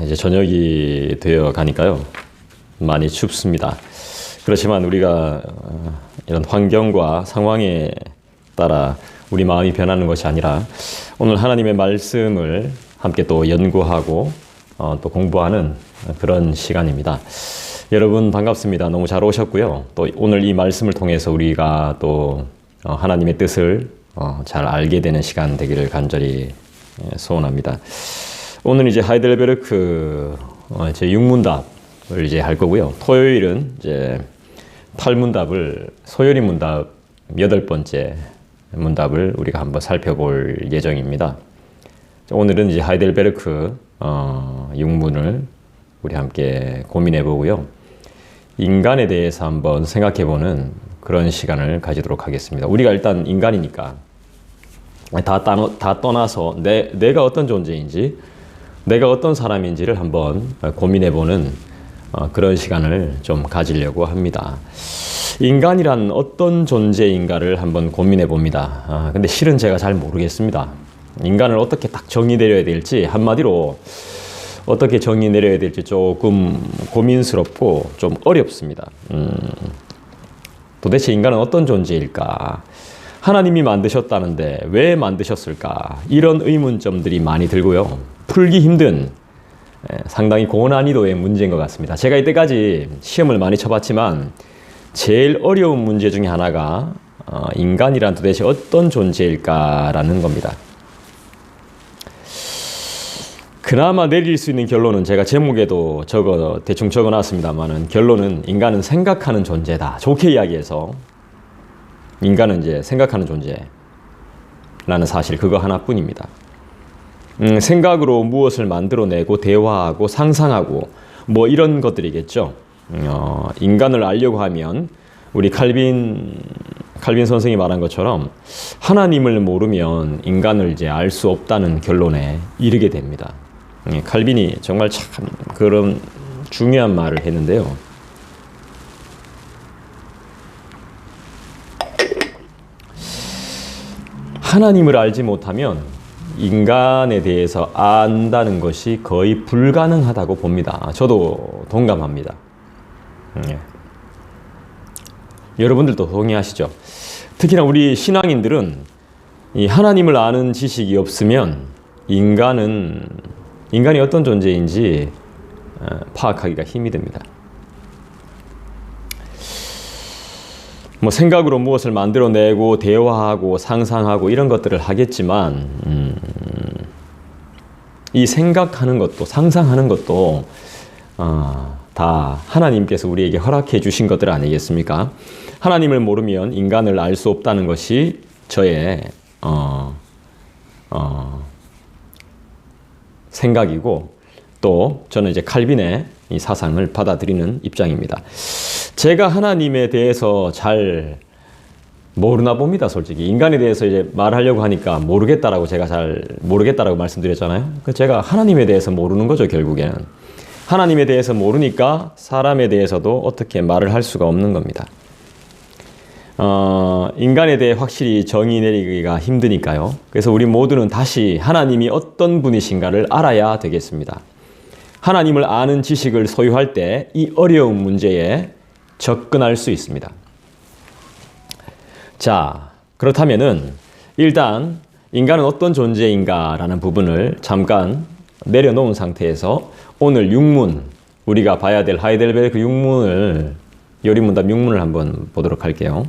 이제 저녁이 되어 가니까요. 많이 춥습니다. 그렇지만 우리가 이런 환경과 상황에 따라 우리 마음이 변하는 것이 아니라 오늘 하나님의 말씀을 함께 또 연구하고 또 공부하는 그런 시간입니다. 여러분 반갑습니다. 너무 잘 오셨고요. 또 오늘 이 말씀을 통해서 우리가 또 하나님의 뜻을 잘 알게 되는 시간 되기를 간절히 소원합니다. 오늘 이제 하이델베르크 제 6문답을 이제 할 거고요. 토요일은 이제 8문답을 소요리 문답 8번째 문답을 우리가 한번 살펴볼 예정입니다. 오늘은 이제 하이델베르크 6문을 우리 함께 고민해 보고요. 인간에 대해서 한번 생각해 보는 그런 시간을 가지도록 하겠습니다. 우리가 일단 인간이니까 다 떠나서 내가 어떤 존재인지 내가 어떤 사람인지를 한번 고민해 보는 그런 시간을 좀 가지려고 합니다. 인간이란 어떤 존재인가를 한번 고민해 봅니다. 근데 실은 제가 잘 모르겠습니다. 인간을 어떻게 딱 정의 내려야 될지, 한마디로 어떻게 정의 내려야 될지 조금 고민스럽고 좀 어렵습니다. 도대체 인간은 어떤 존재일까? 하나님이 만드셨다는데 왜 만드셨을까? 이런 의문점들이 많이 들고요. 풀기 힘든 상당히 고난이도의 문제인 것 같습니다. 제가 이때까지 시험을 많이 쳐봤지만 제일 어려운 문제 중에 하나가 인간이란 도대체 어떤 존재일까라는 겁니다. 그나마 내릴 수 있는 결론은 제가 제목에도 대충 적어놨습니다만은 결론은 인간은 생각하는 존재다. 좋게 이야기해서 인간은 이제 생각하는 존재라는 사실 그거 하나뿐입니다. 생각으로 무엇을 만들어내고 대화하고 상상하고 뭐 이런 것들이겠죠. 인간을 알려고 하면 우리 칼빈 선생이 말한 것처럼 하나님을 모르면 인간을 이제 알 수 없다는 결론에 이르게 됩니다. 칼빈이 정말 참 그런 중요한 말을 했는데요. 하나님을 알지 못하면 인간에 대해서 안다는 것이 거의 불가능하다고 봅니다. 저도 동감합니다. 여러분들도 동의하시죠? 특히나 우리 신앙인들은 이 하나님을 아는 지식이 없으면 인간이 어떤 존재인지 파악하기가 힘이 듭니다. 뭐 생각으로 무엇을 만들어내고 대화하고 상상하고 이런 것들을 하겠지만 이 생각하는 것도 상상하는 것도 다 하나님께서 우리에게 허락해 주신 것들 아니겠습니까? 하나님을 모르면 인간을 알 수 없다는 것이 저의 생각이고 또 저는 이제 칼빈의 이 사상을 받아들이는 입장입니다. 제가 하나님에 대해서 잘 모르나 봅니다, 솔직히. 인간에 대해서 이제 말하려고 하니까 제가 잘 모르겠다라고 말씀드렸잖아요. 제가 하나님에 대해서 모르는 거죠, 결국에는. 하나님에 대해서 모르니까 사람에 대해서도 어떻게 말을 할 수가 없는 겁니다. 인간에 대해 확실히 정의 내리기가 힘드니까요. 그래서 우리 모두는 다시 하나님이 어떤 분이신가를 알아야 되겠습니다. 하나님을 아는 지식을 소유할 때 이 어려운 문제에 접근할 수 있습니다. 자, 그렇다면은 일단 인간은 어떤 존재인가라는 부분을 잠깐 내려놓은 상태에서 오늘 6문, 우리가 봐야 될 하이델베르크 6문을, 요리문답 6문을 한번 보도록 할게요.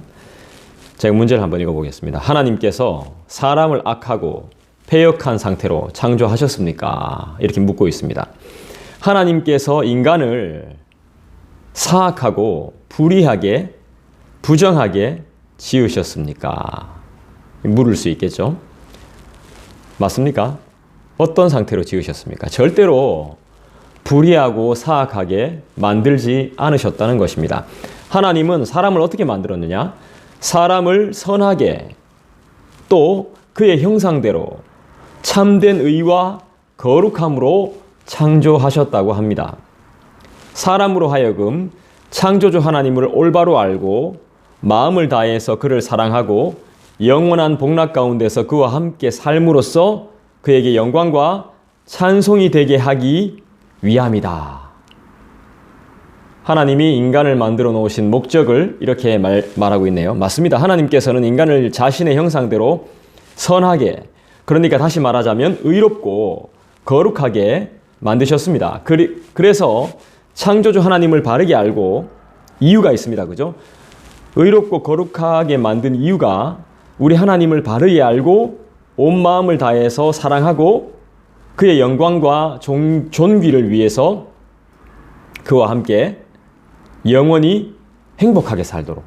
제가 문제를 한번 읽어보겠습니다. 하나님께서 사람을 악하고 패역한 상태로 창조하셨습니까? 이렇게 묻고 있습니다. 하나님께서 인간을 사악하고 불의하게, 부정하게 지으셨습니까? 물을 수 있겠죠? 맞습니까? 어떤 상태로 지으셨습니까? 절대로 불의하고 사악하게 만들지 않으셨다는 것입니다. 하나님은 사람을 어떻게 만들었느냐? 사람을 선하게 또 그의 형상대로 참된 의와 거룩함으로 창조하셨다고 합니다. 사람으로 하여금 창조주 하나님을 올바로 알고 마음을 다해서 그를 사랑하고 영원한 복락 가운데서 그와 함께 삶으로써 그에게 영광과 찬송이 되게 하기 위함이다. 하나님이 인간을 만들어 놓으신 목적을 이렇게 말하고 있네요. 맞습니다. 하나님께서는 인간을 자신의 형상대로 선하게, 그러니까 다시 말하자면 의롭고 거룩하게 만드셨습니다. 그래서 창조주 하나님을 바르게 알고 이유가 있습니다. 그죠? 의롭고 거룩하게 만든 이유가 우리 하나님을 바르게 알고 온 마음을 다해서 사랑하고 그의 영광과 존귀를 위해서 그와 함께 영원히 행복하게 살도록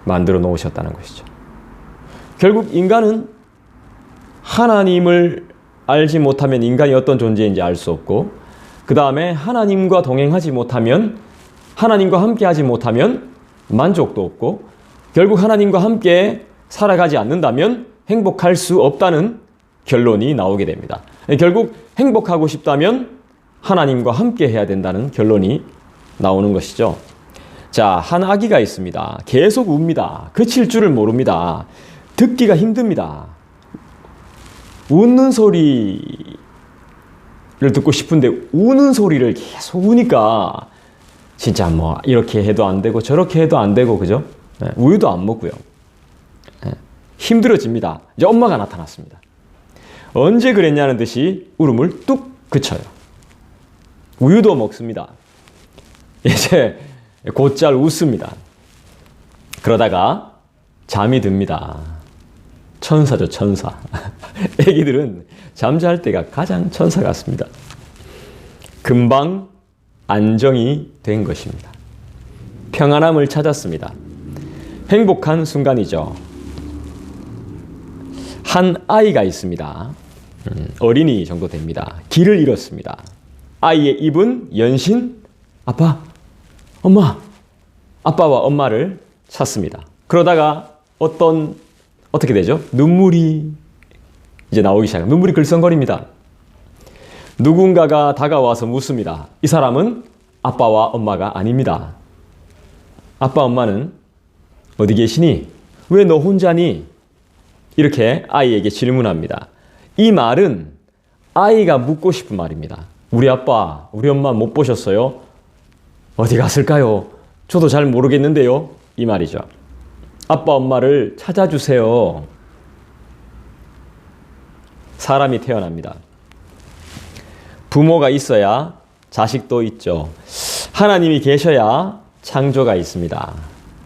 만들어 놓으셨다는 것이죠. 결국 인간은 하나님을 알지 못하면 인간이 어떤 존재인지 알 수 없고, 그 다음에 하나님과 동행하지 못하면, 하나님과 함께하지 못하면 만족도 없고, 결국 하나님과 함께 살아가지 않는다면 행복할 수 없다는 결론이 나오게 됩니다. 결국 행복하고 싶다면 하나님과 함께 해야 된다는 결론이 나오는 것이죠. 자, 한 아기가 있습니다. 계속 웁니다. 그칠 줄을 모릅니다. 듣기가 힘듭니다. 웃는 소리를 듣고 싶은데 우는 소리를 계속 우니까 진짜 뭐 이렇게 해도 안 되고 저렇게 해도 안 되고, 그죠? 우유도 안 먹고요. 힘들어집니다. 이제 엄마가 나타났습니다. 언제 그랬냐는 듯이 울음을 뚝 그쳐요. 우유도 먹습니다. 이제 곧잘 웃습니다. 그러다가 잠이 듭니다. 천사죠, 천사. 애기들은 잠잘 때가 가장 천사 같습니다. 금방 안정이 된 것입니다. 평안함을 찾았습니다. 행복한 순간이죠. 한 아이가 있습니다. 어린이 정도 됩니다. 길을 잃었습니다. 아이의 입은 연신 아빠, 엄마, 아빠와 엄마를 찾습니다. 그러다가 어떻게 되죠? 눈물이 이제 나오기 시작합니다. 눈물이 글썽거립니다. 누군가가 다가와서 묻습니다. 이 사람은 아빠와 엄마가 아닙니다. 아빠, 엄마는 어디 계시니? 왜 너 혼자니? 이렇게 아이에게 질문합니다. 이 말은 아이가 묻고 싶은 말입니다. 우리 아빠, 우리 엄마 못 보셨어요? 어디 갔을까요? 저도 잘 모르겠는데요. 이 말이죠. 아빠, 엄마를 찾아주세요. 사람이 태어납니다. 부모가 있어야 자식도 있죠. 하나님이 계셔야 창조가 있습니다.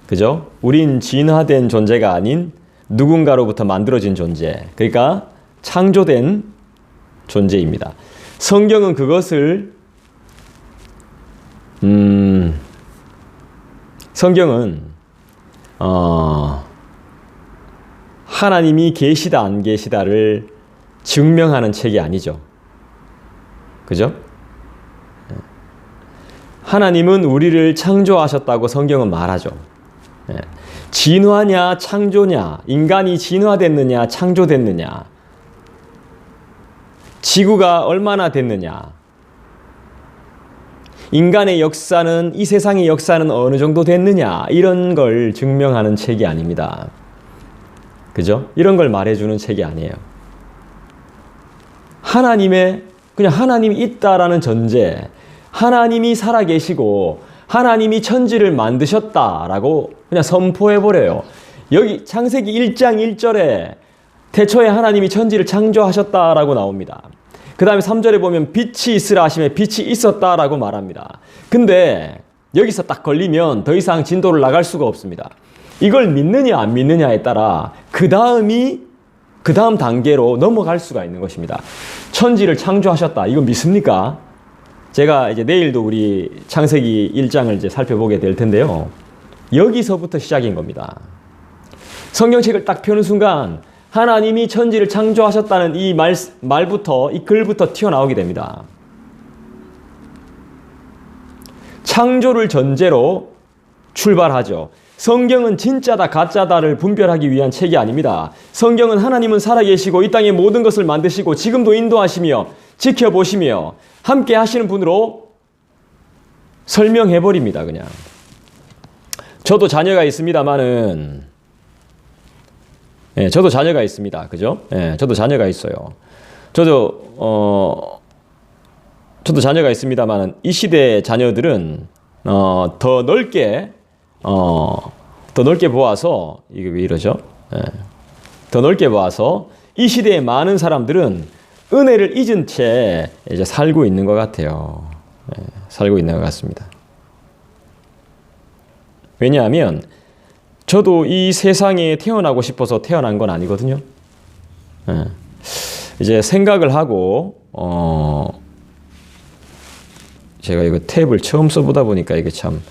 그죠? 우린 진화된 존재가 아닌 누군가로부터 만들어진 존재, 그러니까 창조된 존재입니다. 성경은 그것을 성경은 하나님이 계시다 안 계시다를 증명하는 책이 아니죠. 그죠? 하나님은 우리를 창조하셨다고 성경은 말하죠. 진화냐 창조냐, 인간이 진화됐느냐 창조됐느냐, 지구가 얼마나 됐느냐, 인간의 역사는, 이 세상의 역사는 어느 정도 됐느냐, 이런 걸 증명하는 책이 아닙니다. 그죠? 이런 걸 말해주는 책이 아니에요. 그냥 하나님이 있다라는 전제, 하나님이 살아계시고 하나님이 천지를 만드셨다라고 그냥 선포해버려요. 여기 창세기 1장 1절에 태초에 하나님이 천지를 창조하셨다라고 나옵니다. 그 다음에 3절에 보면 빛이 있으라 하시매 빛이 있었다라고 말합니다. 근데 여기서 딱 걸리면 더 이상 진도를 나갈 수가 없습니다. 이걸 믿느냐 안 믿느냐에 따라 그 다음 단계로 넘어갈 수가 있는 것입니다. 천지를 창조하셨다. 이거 믿습니까? 제가 이제 내일도 우리 창세기 1장을 이제 살펴보게 될 텐데요. 여기서부터 시작인 겁니다. 성경책을 딱 펴는 순간 하나님이 천지를 창조하셨다는 이 말부터, 이 글부터 튀어나오게 됩니다. 창조를 전제로 출발하죠. 성경은 진짜다 가짜다를 분별하기 위한 책이 아닙니다. 성경은 하나님은 살아계시고 이 땅의 모든 것을 만드시고 지금도 인도하시며 지켜보시며 함께 하시는 분으로 설명해버립니다. 그냥. 저도 자녀가 있습니다마는, 저도 자녀가 있습니다. 그죠? 저도 자녀가 있어요. 저도 자녀가 있습니다만 이 시대의 자녀들은 더 넓게 보아서 이게 왜 이러죠? 예. 더 넓게 보아서 이 시대의 많은 사람들은 은혜를 잊은 채 이제 살고 있는 것 같아요. 예, 살고 있는 것 같습니다. 왜냐하면 저도 이 세상에 태어나고 싶어서 태어난 건 아니거든요. 예. 이제 생각을 하고 제가 이거 탭을 처음 써보다 보니까 이게 참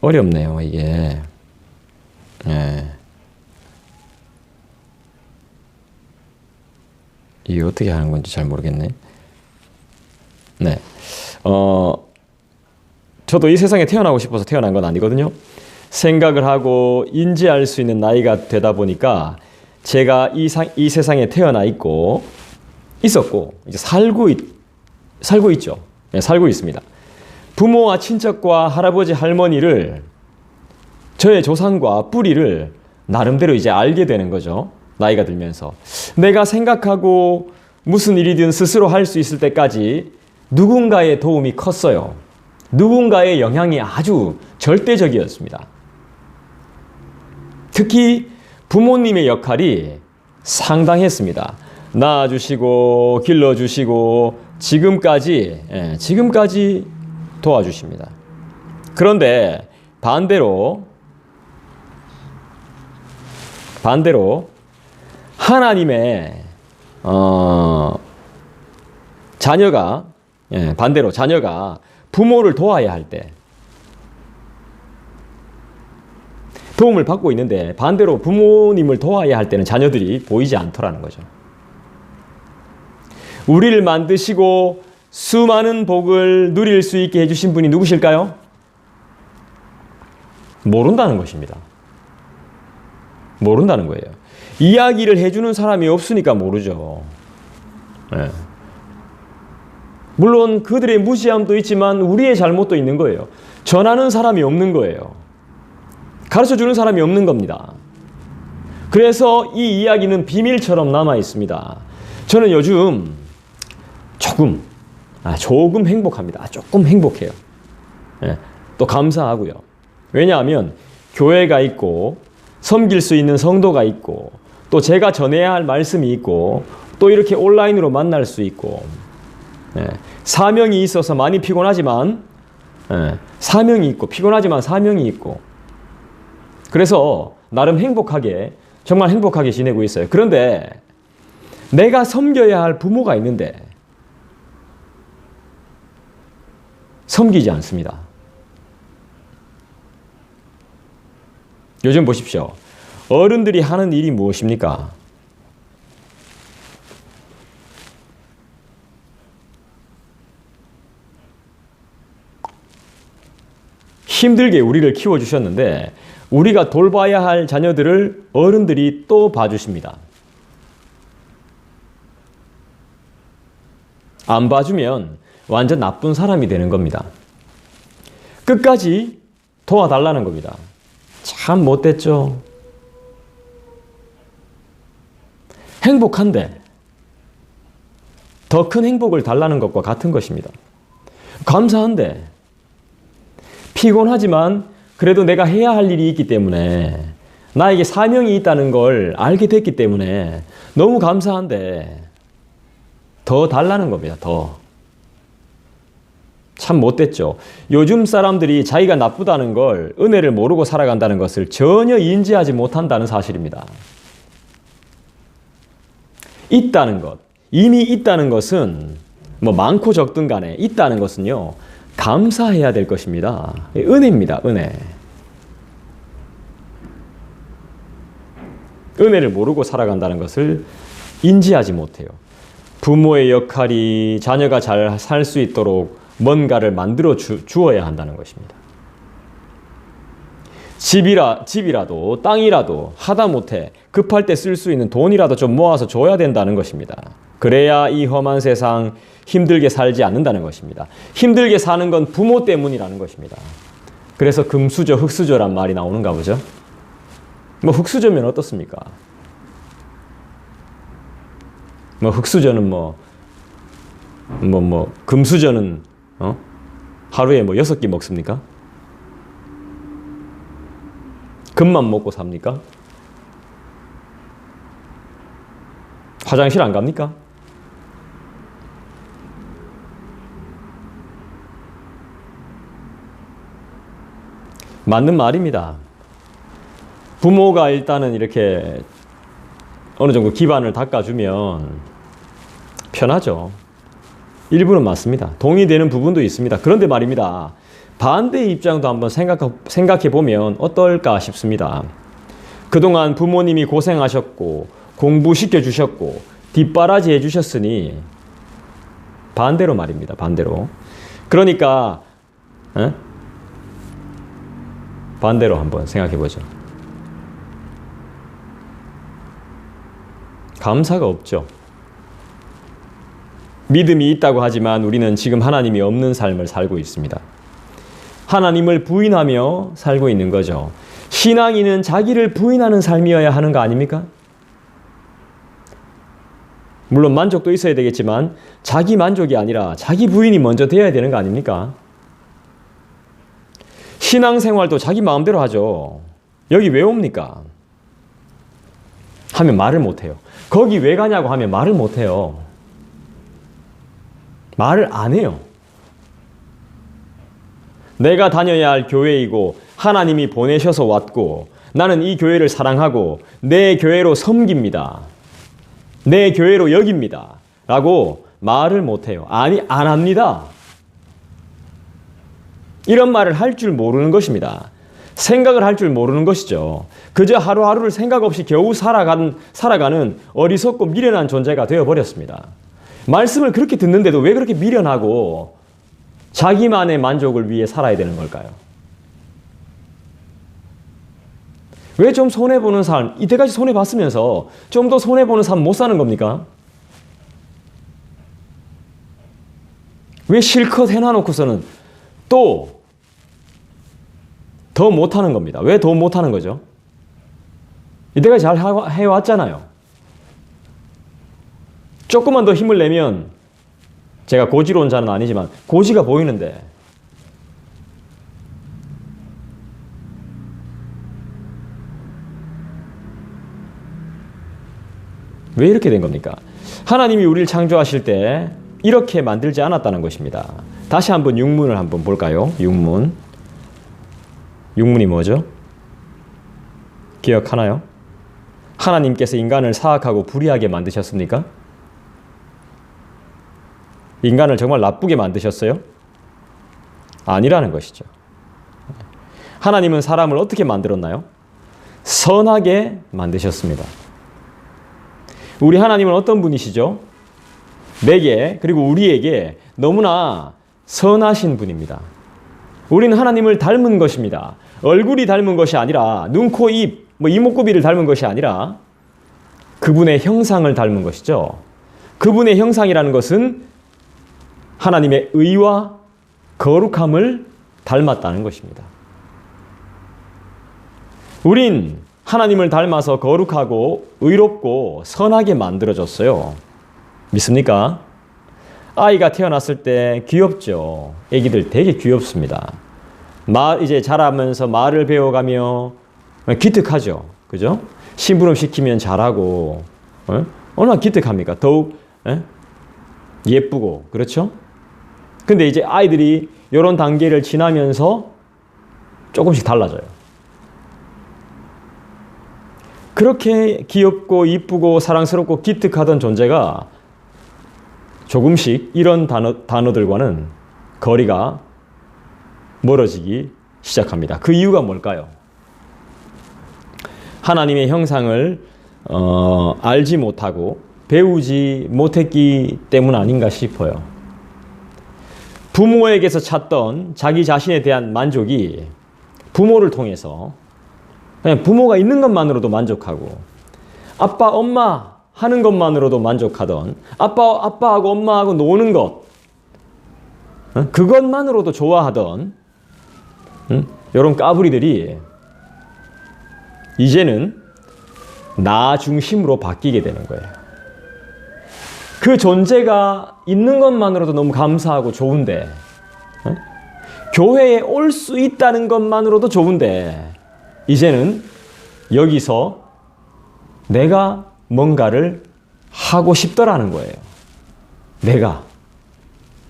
어렵네요. 이게 예. 이게 어떻게 하는 건지 잘 모르겠네. 네. 저도 이 세상에 태어나고 싶어서 태어난 건 아니거든요. 생각을 하고 인지할 수 있는 나이가 되다 보니까 제가 이 세상에 태어나 있었고 이제 살고 있죠. 네, 살고 있습니다. 부모와 친척과 할아버지 할머니를 저의 조상과 뿌리를 나름대로 이제 알게 되는 거죠. 나이가 들면서 내가 생각하고 무슨 일이든 스스로 할 수 있을 때까지 누군가의 도움이 컸어요. 누군가의 영향이 아주 절대적이었습니다. 특히 부모님의 역할이 상당했습니다. 낳아주시고 길러주시고 지금까지 도와주십니다. 그런데 반대로 하나님의 자녀가 부모를 도와야 할 때 도움을 받고 있는데 반대로 부모님을 도와야 할 때는 자녀들이 보이지 않더라는 거죠. 우리를 만드시고 수많은 복을 누릴 수 있게 해주신 분이 누구실까요? 모른다는 것입니다. 모른다는 거예요. 이야기를 해주는 사람이 없으니까 모르죠. 네. 물론 그들의 무지함도 있지만 우리의 잘못도 있는 거예요. 전하는 사람이 없는 거예요. 가르쳐주는 사람이 없는 겁니다. 그래서 이 이야기는 비밀처럼 남아 있습니다. 저는 요즘 조금 행복합니다. 조금 행복해요. 네. 또 감사하고요. 왜냐하면 교회가 있고 섬길 수 있는 성도가 있고 또 제가 전해야 할 말씀이 있고 또 이렇게 온라인으로 만날 수 있고 사명이 있어서 많이 피곤하지만 사명이 있고 피곤하지만 사명이 있고 그래서 나름 정말 행복하게 지내고 있어요. 그런데 내가 섬겨야 할 부모가 있는데 섬기지 않습니다. 요즘 보십시오. 어른들이 하는 일이 무엇입니까? 힘들게 우리를 키워주셨는데 우리가 돌봐야 할 자녀들을 어른들이 또 봐주십니다. 안 봐주면 완전 나쁜 사람이 되는 겁니다. 끝까지 도와달라는 겁니다. 참 못됐죠. 행복한데 더 큰 행복을 달라는 것과 같은 것입니다. 감사한데 피곤하지만 그래도 내가 해야 할 일이 있기 때문에 나에게 사명이 있다는 걸 알게 됐기 때문에 너무 감사한데 더 달라는 겁니다. 더. 참 못됐죠. 요즘 사람들이 자기가 나쁘다는 걸 은혜를 모르고 살아간다는 것을 전혀 인지하지 못한다는 사실입니다. 있다는 것, 이미 있다는 것은 뭐 많고 적든 간에 있다는 것은요 감사해야 될 것입니다. 은혜입니다. 은혜를 모르고 살아간다는 것을 인지하지 못해요. 부모의 역할이 자녀가 잘 살 수 있도록 뭔가를 만들어 주어야 한다는 것입니다. 집이라도 땅이라도 하다못해 급할 때 쓸 수 있는 돈이라도 좀 모아서 줘야 된다는 것입니다. 그래야 이 험한 세상 힘들게 살지 않는다는 것입니다. 힘들게 사는 건 부모 때문이라는 것입니다. 그래서 금수저, 흙수저란 말이 나오는가 보죠. 뭐 흙수저면 어떻습니까? 뭐 흑수저는 금수저는 하루에 뭐 6끼 먹습니까? 금만 먹고 삽니까? 화장실 안 갑니까? 맞는 말입니다. 부모가 일단은 이렇게 어느 정도 기반을 닦아주면 편하죠. 일부는 맞습니다. 동의되는 부분도 있습니다. 그런데 말입니다. 반대의 입장도 한번 생각해 보면 어떨까 싶습니다. 그동안 부모님이 고생하셨고 공부시켜 주셨고 뒷바라지 해 주셨으니 반대로 말입니다. 반대로. 그러니까 반대로 한번 생각해 보죠. 감사가 없죠. 믿음이 있다고 하지만 우리는 지금 하나님이 없는 삶을 살고 있습니다. 하나님을 부인하며 살고 있는 거죠. 신앙인은 자기를 부인하는 삶이어야 하는 거 아닙니까? 물론 만족도 있어야 되겠지만 자기 만족이 아니라 자기 부인이 먼저 되어야 되는 거 아닙니까? 신앙생활도 자기 마음대로 하죠. 여기 왜 옵니까? 하면 말을 못해요. 거기 왜 가냐고 하면 말을 못해요. 말을 안 해요. 내가 다녀야 할 교회이고 하나님이 보내셔서 왔고 나는 이 교회를 사랑하고 내 교회로 섬깁니다. 내 교회로 여깁니다. 라고 말을 못해요. 아니, 안 합니다. 이런 말을 할 줄 모르는 것입니다. 생각을 할 줄 모르는 것이죠. 그저 하루하루를 생각 없이 겨우 살아가는 어리석고 미련한 존재가 되어버렸습니다. 말씀을 그렇게 듣는데도 왜 그렇게 미련하고 자기만의 만족을 위해 살아야 되는 걸까요? 왜 좀 손해보는 삶, 이때까지 손해봤으면서 좀 더 손해보는 삶 못 사는 겁니까? 왜 실컷 해놔놓고서는 또 더 못하는 겁니다. 왜 더 못하는 거죠? 이때까지 잘 해왔잖아요. 조금만 더 힘을 내면 제가 고지론자는 아니지만 고지가 보이는데 왜 이렇게 된 겁니까? 하나님이 우리를 창조하실 때 이렇게 만들지 않았다는 것입니다. 다시 한번 육문을 한번 볼까요? 육문. 육문이 뭐죠? 기억하나요? 하나님께서 인간을 사악하고 불의하게 만드셨습니까? 인간을 정말 나쁘게 만드셨어요? 아니라는 것이죠. 하나님은 사람을 어떻게 만들었나요? 선하게 만드셨습니다. 우리 하나님은 어떤 분이시죠? 내게 그리고 우리에게 너무나 선하신 분입니다. 우리는 하나님을 닮은 것입니다. 얼굴이 닮은 것이 아니라 눈, 코, 입, 이목구비를 닮은 것이 아니라 그분의 형상을 닮은 것이죠. 그분의 형상이라는 것은 하나님의 의와 거룩함을 닮았다는 것입니다. 우린 하나님을 닮아서 거룩하고 의롭고 선하게 만들어졌어요. 믿습니까? 아이가 태어났을 때 귀엽죠. 아기들 되게 귀엽습니다. 이제 자라면서 말을 배워가며 기특하죠. 그죠? 심부름 시키면 잘하고, 얼마나 기특합니까? 더욱 예쁘고, 그렇죠? 근데 이제 아이들이 이런 단계를 지나면서 조금씩 달라져요. 그렇게 귀엽고 이쁘고 사랑스럽고 기특하던 존재가 조금씩 이런 단어들과는 거리가 멀어지기 시작합니다. 그 이유가 뭘까요? 하나님의 형상을 알지 못하고 배우지 못했기 때문 아닌가 싶어요. 부모에게서 찾던 자기 자신에 대한 만족이 부모를 통해서 그냥 부모가 있는 것만으로도 만족하고 아빠, 엄마 하는 것만으로도 만족하던 아빠하고 엄마하고 노는 것 그것만으로도 좋아하던 이런 까불이들이 이제는 나 중심으로 바뀌게 되는 거예요. 그 존재가 있는 것만으로도 너무 감사하고 좋은데, 교회에 올 수 있다는 것만으로도 좋은데, 이제는 여기서 내가 뭔가를 하고 싶더라는 거예요. 내가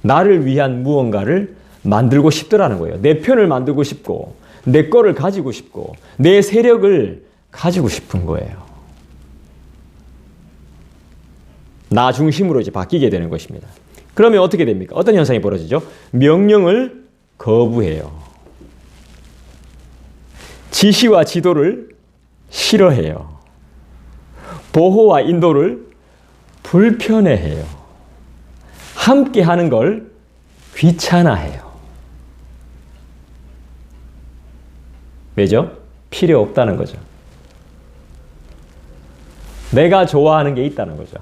나를 위한 무언가를 만들고 싶더라는 거예요. 내 편을 만들고 싶고, 내 거를 가지고 싶고, 내 세력을 가지고 싶은 거예요. 나 중심으로 이제 바뀌게 되는 것입니다. 그러면 어떻게 됩니까? 어떤 현상이 벌어지죠? 명령을 거부해요. 지시와 지도를 싫어해요. 보호와 인도를 불편해해요. 함께 하는 걸 귀찮아해요. 왜죠? 필요 없다는 거죠. 내가 좋아하는 게 있다는 거죠.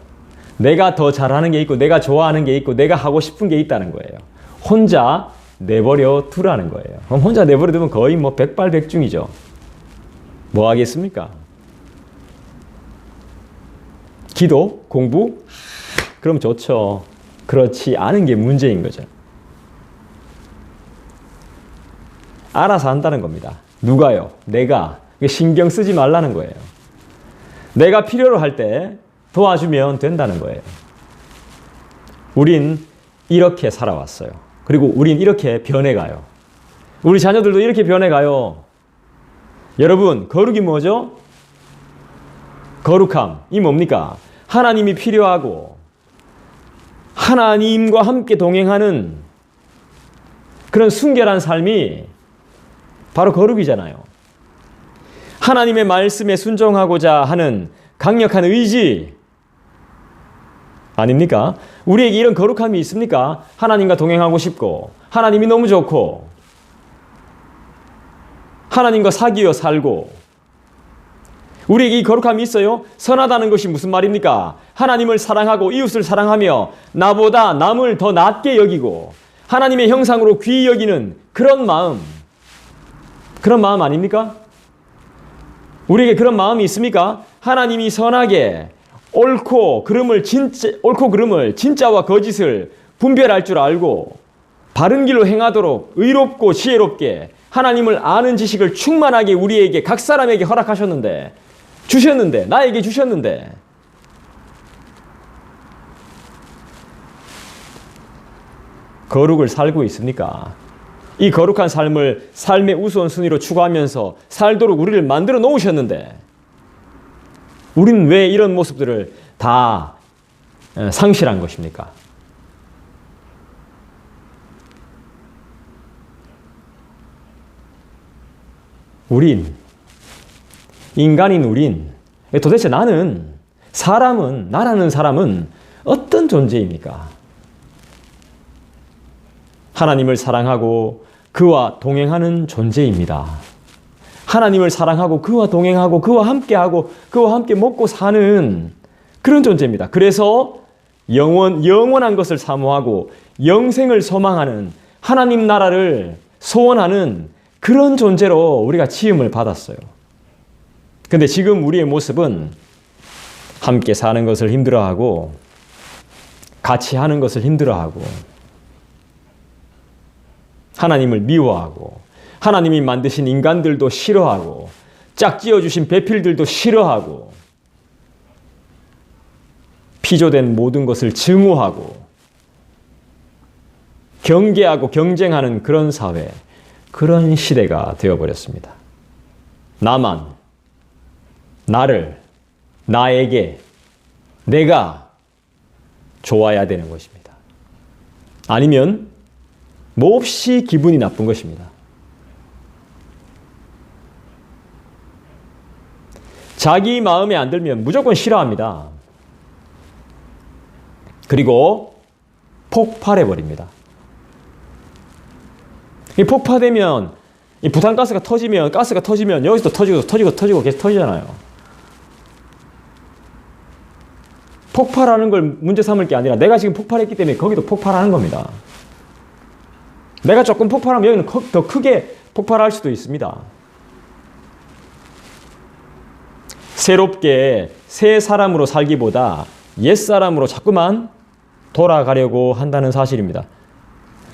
내가 더 잘하는 게 있고, 내가 좋아하는 게 있고, 내가 하고 싶은 게 있다는 거예요. 혼자 내버려 두라는 거예요. 그럼 혼자 내버려 두면 거의 뭐 백발백중이죠. 뭐 하겠습니까? 기도, 공부? 그럼 좋죠. 그렇지 않은 게 문제인 거죠. 알아서 한다는 겁니다. 누가요? 내가. 신경 쓰지 말라는 거예요. 내가 필요로 할 때 도와주면 된다는 거예요. 우린 이렇게 살아왔어요. 그리고 우린 이렇게 변해가요. 우리 자녀들도 이렇게 변해가요. 여러분, 거룩이 뭐죠? 거룩함이 뭡니까? 하나님이 필요하고 하나님과 함께 동행하는 그런 순결한 삶이 바로 거룩이잖아요. 하나님의 말씀에 순종하고자 하는 강력한 의지 아닙니까? 우리에게 이런 거룩함이 있습니까? 하나님과 동행하고 싶고, 하나님이 너무 좋고, 하나님과 사귀어 살고, 우리에게 이 거룩함이 있어요? 선하다는 것이 무슨 말입니까? 하나님을 사랑하고 이웃을 사랑하며 나보다 남을 더 낮게 여기고 하나님의 형상으로 귀히 여기는 그런 마음 아닙니까? 우리에게 그런 마음이 있습니까? 하나님이 선하게 옳고 그름을 진짜와 거짓을 분별할 줄 알고 바른 길로 행하도록 의롭고 지혜롭게 하나님을 아는 지식을 충만하게 우리에게 각 사람에게 허락하셨는데, 주셨는데, 나에게 주셨는데, 거룩을 살고 있습니까? 이 거룩한 삶을 삶의 우선순위로 추구하면서 살도록 우리를 만들어 놓으셨는데, 우리는 왜 이런 모습들을 다 상실한 것입니까? 인간인 우린, 도대체 나라는 사람은 어떤 존재입니까? 하나님을 사랑하고 그와 동행하는 존재입니다. 하나님을 사랑하고 그와 동행하고 그와 함께하고 그와 함께 먹고 사는 그런 존재입니다. 그래서 영원한 것을 사모하고 영생을 소망하는 하나님 나라를 소원하는 그런 존재로 우리가 지음을 받았어요. 근데 지금 우리의 모습은 함께 사는 것을 힘들어하고 같이 하는 것을 힘들어하고 하나님을 미워하고 하나님이 만드신 인간들도 싫어하고 짝지어 주신 배필들도 싫어하고 피조된 모든 것을 증오하고 경계하고 경쟁하는 그런 사회, 그런 시대가 되어버렸습니다. 나에게, 내가 좋아야 되는 것입니다. 아니면 몹시 기분이 나쁜 것입니다. 자기 마음에 안 들면 무조건 싫어합니다. 그리고 폭발해버립니다. 이 폭파되면, 이 부탄가스가 터지면 여기서 터지고 계속 터지잖아요. 폭발하는 걸 문제 삼을 게 아니라 내가 지금 폭발했기 때문에 거기도 폭발하는 겁니다. 내가 조금 폭발하면 여기는 더 크게 폭발할 수도 있습니다. 새롭게 새 사람으로 살기보다 옛 사람으로 자꾸만 돌아가려고 한다는 사실입니다.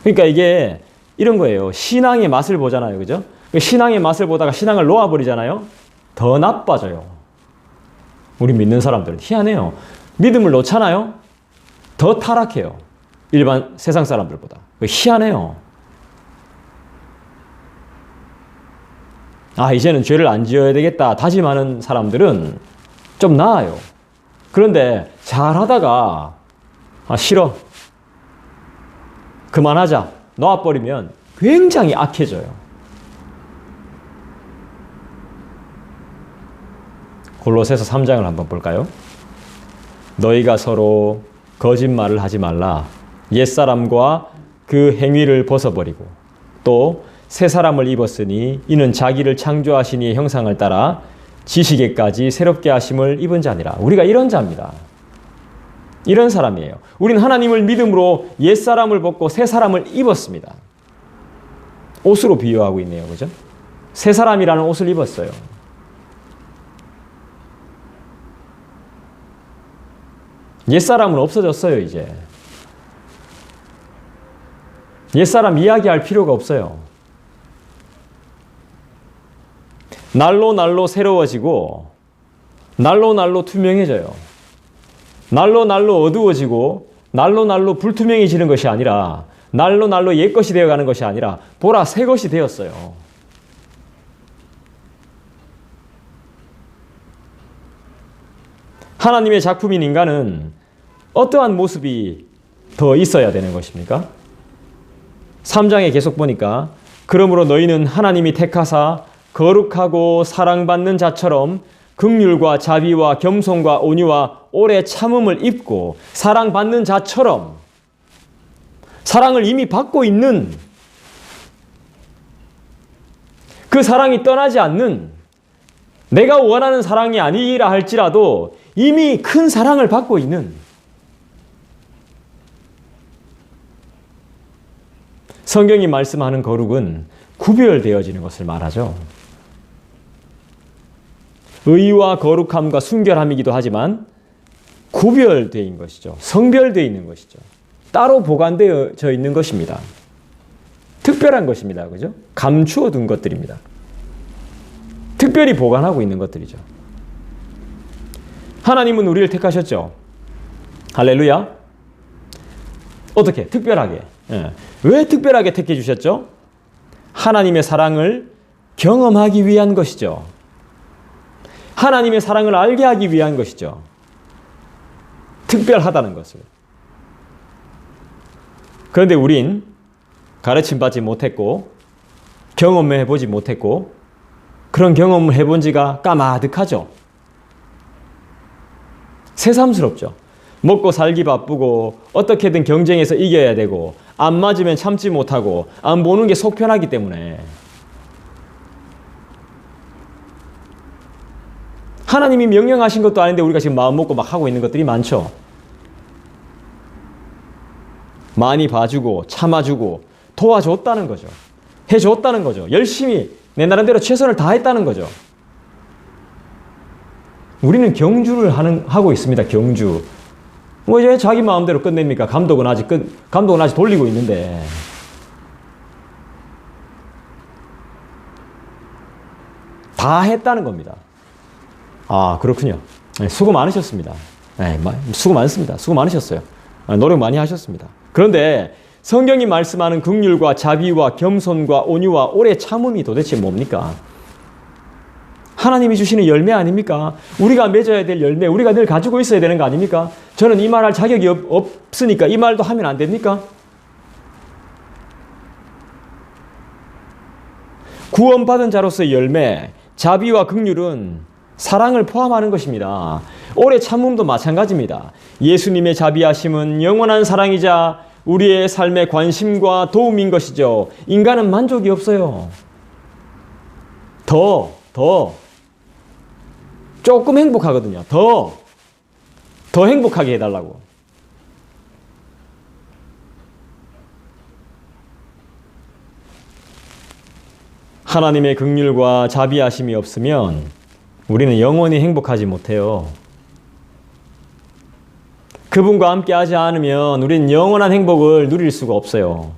그러니까 이게 이런 거예요. 신앙의 맛을 보잖아요. 그죠? 신앙의 맛을 보다가 신앙을 놓아버리잖아요. 더 나빠져요. 우리 믿는 사람들은 희한해요. 믿음을 놓잖아요. 더 타락해요. 일반 세상 사람들보다. 희한해요. 이제는 죄를 안 지어야 되겠다 다짐하는 사람들은 좀 나아요. 그런데 잘하다가 싫어, 그만하자 놓아버리면 굉장히 악해져요. 골로새서 3장을 한번 볼까요? 너희가 서로 거짓말을 하지 말라. 옛사람과 그 행위를 벗어버리고 또 새 사람을 입었으니 이는 자기를 창조하신 이의 형상을 따라 지식에까지 새롭게 하심을 입은 자니라. 우리가 이런 자입니다. 이런 사람이에요. 우리는 하나님을 믿음으로 옛사람을 벗고 새 사람을 입었습니다. 옷으로 비유하고 있네요. 그죠? 새 사람이라는 옷을 입었어요. 옛사람은 없어졌어요. 이제 옛사람 이야기할 필요가 없어요. 날로 날로 새로워지고 날로 날로 투명해져요. 날로 날로 어두워지고 날로 날로 불투명해지는 것이 아니라 날로 날로 옛것이 되어가는 것이 아니라 보라 새 것이 되었어요. 하나님의 작품인 인간은 어떠한 모습이 더 있어야 되는 것입니까? 3장에 계속 보니까 그러므로 너희는 하나님이 택하사 거룩하고 사랑받는 자처럼 긍휼과 자비와 겸손과 온유와 오래 참음을 입고 사랑받는 자처럼 사랑을 이미 받고 있는 그 사랑이 떠나지 않는 내가 원하는 사랑이 아니라 할지라도 이미 큰 사랑을 받고 있는 성경이 말씀하는 거룩은 구별되어지는 것을 말하죠. 의와 거룩함과 순결함이기도 하지만 구별되어 있는 것이죠. 성별되어 있는 것이죠. 따로 보관되어져 있는 것입니다. 특별한 것입니다. 그죠? 감추어 둔 것들입니다. 특별히 보관하고 있는 것들이죠. 하나님은 우리를 택하셨죠. 할렐루야. 어떻게? 특별하게. 왜 특별하게 택해 주셨죠? 하나님의 사랑을 경험하기 위한 것이죠. 하나님의 사랑을 알게 하기 위한 것이죠. 특별하다는 것을. 그런데 우린 가르침받지 못했고 경험해보지 못했고 그런 경험을 해본 지가 까마득하죠. 새삼스럽죠. 먹고 살기 바쁘고 어떻게든 경쟁해서 이겨야 되고 안 맞으면 참지 못하고 안 보는 게 속 편하기 때문에 하나님이 명령하신 것도 아닌데 우리가 지금 마음 먹고 막 하고 있는 것들이 많죠. 많이 봐주고 참아주고 도와줬다는 거죠. 해줬다는 거죠. 열심히 내 나름대로 최선을 다했다는 거죠. 우리는 경주를 하고 있습니다. 경주. 뭐 이제 자기 마음대로 끝냅니까? 감독은 아직 돌리고 있는데. 다 했다는 겁니다. 그렇군요. 네, 수고 많으셨습니다. 네, 수고 많습니다. 수고 많으셨어요. 노력 많이 하셨습니다. 그런데 성경이 말씀하는 긍휼과 자비와 겸손과 온유와 오래 참음이 도대체 뭡니까? 하나님이 주시는 열매 아닙니까? 우리가 맺어야 될 열매, 우리가 늘 가지고 있어야 되는 거 아닙니까? 저는 이 말할 자격이 없으니까 이 말도 하면 안 됩니까? 구원받은 자로서의 열매, 자비와 긍휼은 사랑을 포함하는 것입니다. 오래 참음도 마찬가지입니다. 예수님의 자비하심은 영원한 사랑이자 우리의 삶의 관심과 도움인 것이죠. 인간은 만족이 없어요. 조금 행복하거든요. 더 행복하게 해달라고. 하나님의 긍휼과 자비하심이 없으면 우리는 영원히 행복하지 못해요. 그분과 함께 하지 않으면 우리는 영원한 행복을 누릴 수가 없어요.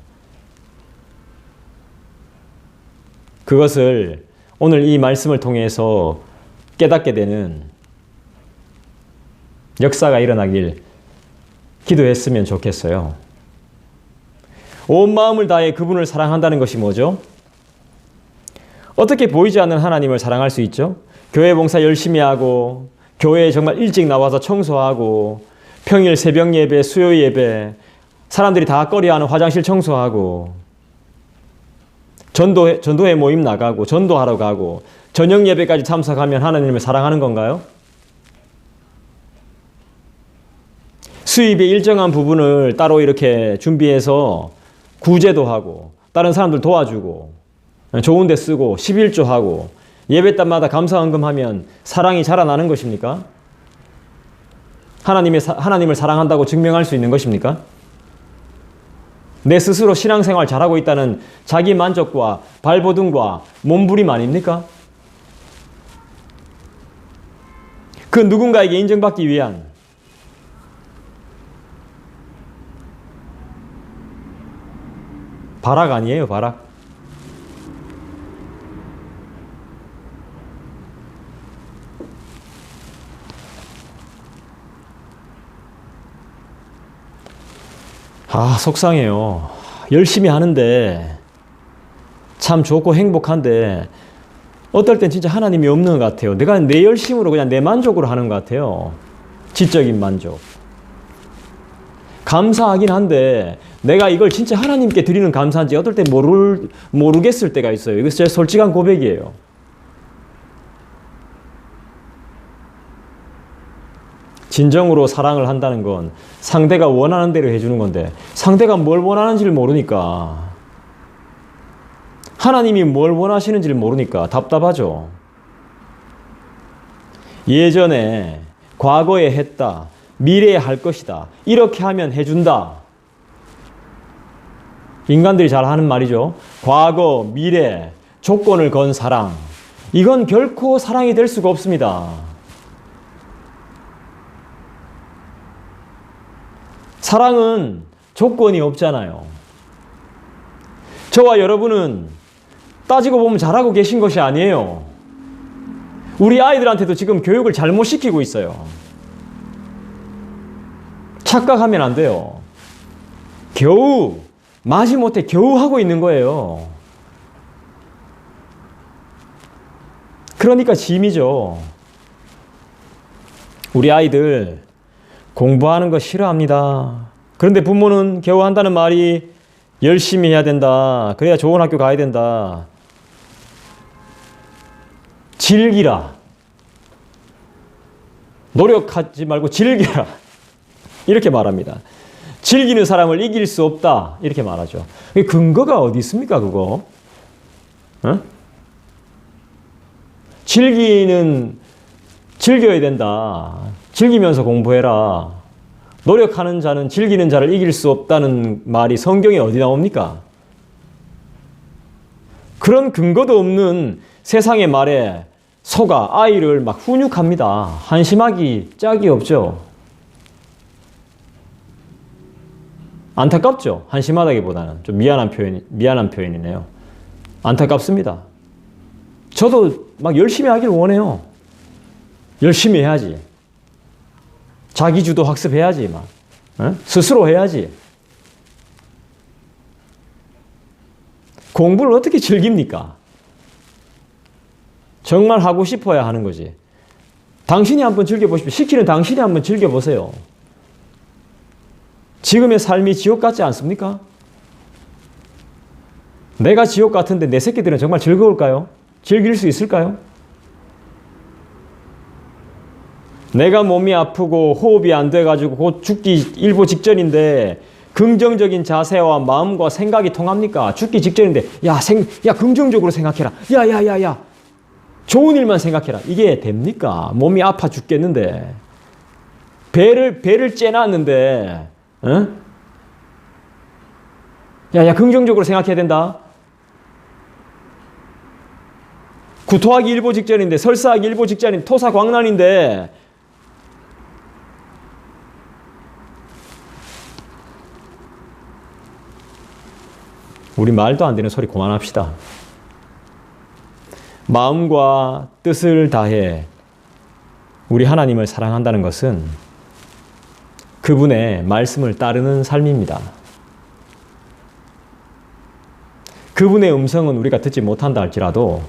그것을 오늘 이 말씀을 통해서 깨닫게 되는 역사가 일어나길 기도했으면 좋겠어요. 온 마음을 다해 그분을 사랑한다는 것이 뭐죠? 어떻게 보이지 않는 하나님을 사랑할 수 있죠? 교회 봉사 열심히 하고, 교회에 정말 일찍 나와서 청소하고, 평일 새벽 예배, 수요 예배, 사람들이 다 꺼려하는 화장실 청소하고, 전도회 모임 나가고, 전도하러 가고, 저녁 예배까지 참석하면 하나님을 사랑하는 건가요? 수입의 일정한 부분을 따로 이렇게 준비해서 구제도 하고, 다른 사람들 도와주고, 좋은 데 쓰고, 11조 하고, 예배 때마다 감사헌금하면 사랑이 자라나는 것입니까? 하나님을 사랑한다고 증명할 수 있는 것입니까? 내 스스로 신앙생활 잘하고 있다는 자기 만족과 발버둥과 몸부림 아닙니까? 그 누군가에게 인정받기 위한 발악 아니에요, 발악. 속상해요. 열심히 하는데 참 좋고 행복한데 어떨 땐 진짜 하나님이 없는 것 같아요. 내가 내 열심으로 그냥 내 만족으로 하는 것 같아요. 지적인 만족. 감사하긴 한데 내가 이걸 진짜 하나님께 드리는 감사인지 어떨 때 모르겠을 때가 있어요. 이거 제 솔직한 고백이에요. 진정으로 사랑을 한다는 건 상대가 원하는 대로 해주는 건데 상대가 뭘 원하는지를 모르니까, 하나님이 뭘 원하시는지를 모르니까 답답하죠. 예전에 과거에 했다, 미래에 할 것이다, 이렇게 하면 해준다. 인간들이 잘 하는 말이죠. 과거, 미래, 조건을 건 사랑. 이건 결코 사랑이 될 수가 없습니다. 사랑은 조건이 없잖아요. 저와 여러분은 따지고 보면 잘하고 계신 것이 아니에요. 우리 아이들한테도 지금 교육을 잘못 시키고 있어요. 착각하면 안 돼요. 겨우 마지못해 겨우 하고 있는 거예요. 그러니까 짐이죠. 우리 아이들 공부하는 거 싫어합니다. 그런데 부모는 겨우 한다는 말이 열심히 해야 된다. 그래야 좋은 학교 가야 된다. 즐기라. 노력하지 말고 즐겨라. 이렇게 말합니다. 즐기는 사람을 이길 수 없다. 이렇게 말하죠. 근거가 어디 있습니까, 그거? 즐겨야 된다. 즐기면서 공부해라. 노력하는 자는 즐기는 자를 이길 수 없다는 말이 성경에 어디 나옵니까? 그런 근거도 없는 세상의 말에 속아 아이를 막 훈육합니다. 한심하기 짝이 없죠. 안타깝죠. 한심하다기보다는 좀 미안한 표현이네요. 안타깝습니다. 저도 막 열심히 하길 원해요. 열심히 해야지. 자기주도 학습해야지, 막. 스스로 해야지. 공부를 어떻게 즐깁니까? 정말 하고 싶어야 하는 거지. 당신이 한번 즐겨보십시오. 시키는 당신이 한번 즐겨보세요. 지금의 삶이 지옥 같지 않습니까? 내가 지옥 같은데 내 새끼들은 정말 즐거울까요? 즐길 수 있을까요? 내가 몸이 아프고 호흡이 안 돼가지고 곧 죽기 일보 직전인데 긍정적인 자세와 마음과 생각이 통합니까? 죽기 직전인데 야 긍정적으로 생각해라. 야 좋은 일만 생각해라. 이게 됩니까? 몸이 아파 죽겠는데 배를 째놨는데 긍정적으로 생각해야 된다. 구토하기 일보 직전인데 설사하기 일보 직전인 토사광난인데 우리 말도 안 되는 소리 그만합시다. 마음과 뜻을 다해 우리 하나님을 사랑한다는 것은 그분의 말씀을 따르는 삶입니다. 그분의 음성은 우리가 듣지 못한다 할지라도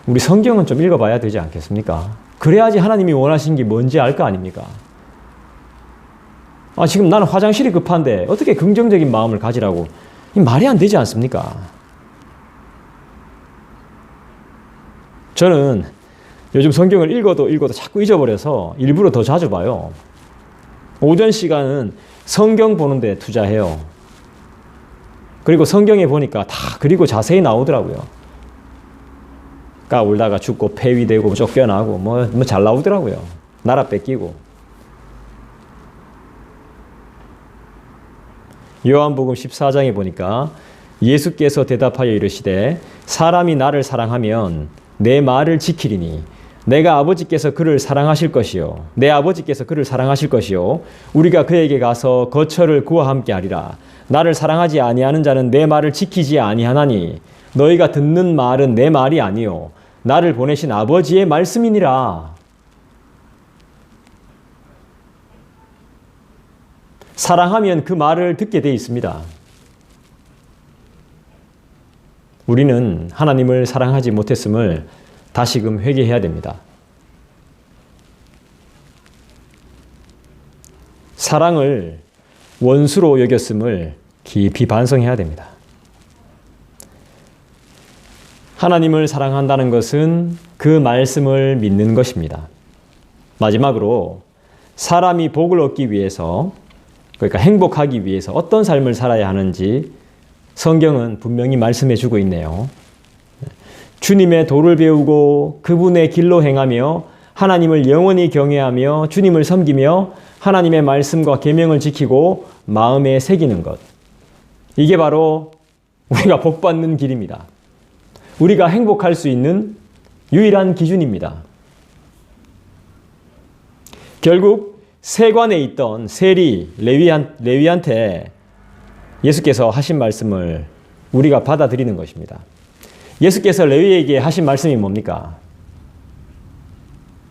우리 성경은 좀 읽어봐야 되지 않겠습니까? 그래야지 하나님이 원하신 게 뭔지 알 거 아닙니까? 지금 나는 화장실이 급한데 어떻게 긍정적인 마음을 가지라고. 이 말이 안 되지 않습니까? 저는 요즘 성경을 읽어도 자꾸 잊어버려서 일부러 더 자주 봐요. 오전 시간은 성경 보는데 투자해요. 그리고 성경에 보니까 다 그리고 자세히 나오더라고요. 까울다가 죽고 폐위되고 쫓겨나고 뭐 잘 나오더라고요. 나라 뺏기고. 요한복음 14장에 보니까 예수께서 대답하여 이르시되 사람이 나를 사랑하면 내 말을 지키리니 내가 아버지께서 그를 사랑하실 것이요 내 아버지께서 그를 사랑하실 것이요 우리가 그에게 가서 거처를 그와 함께 하리라. 나를 사랑하지 아니하는 자는 내 말을 지키지 아니하나니 너희가 듣는 말은 내 말이 아니요 나를 보내신 아버지의 말씀이니라. 사랑하면 그 말을 듣게 돼 있습니다. 우리는 하나님을 사랑하지 못했음을 다시금 회개해야 됩니다. 사랑을 원수로 여겼음을 깊이 반성해야 됩니다. 하나님을 사랑한다는 것은 그 말씀을 믿는 것입니다. 마지막으로 사람이 복을 얻기 위해서, 그러니까 행복하기 위해서 어떤 삶을 살아야 하는지 성경은 분명히 말씀해 주고 있네요. 주님의 도를 배우고 그분의 길로 행하며 하나님을 영원히 경외하며 주님을 섬기며 하나님의 말씀과 계명을 지키고 마음에 새기는 것. 이게 바로 우리가 복받는 길입니다. 우리가 행복할 수 있는 유일한 기준입니다. 결국 세관에 있던 세리 레위한테 예수께서 하신 말씀을 우리가 받아들이는 것입니다. 예수께서 레위에게 하신 말씀이 뭡니까?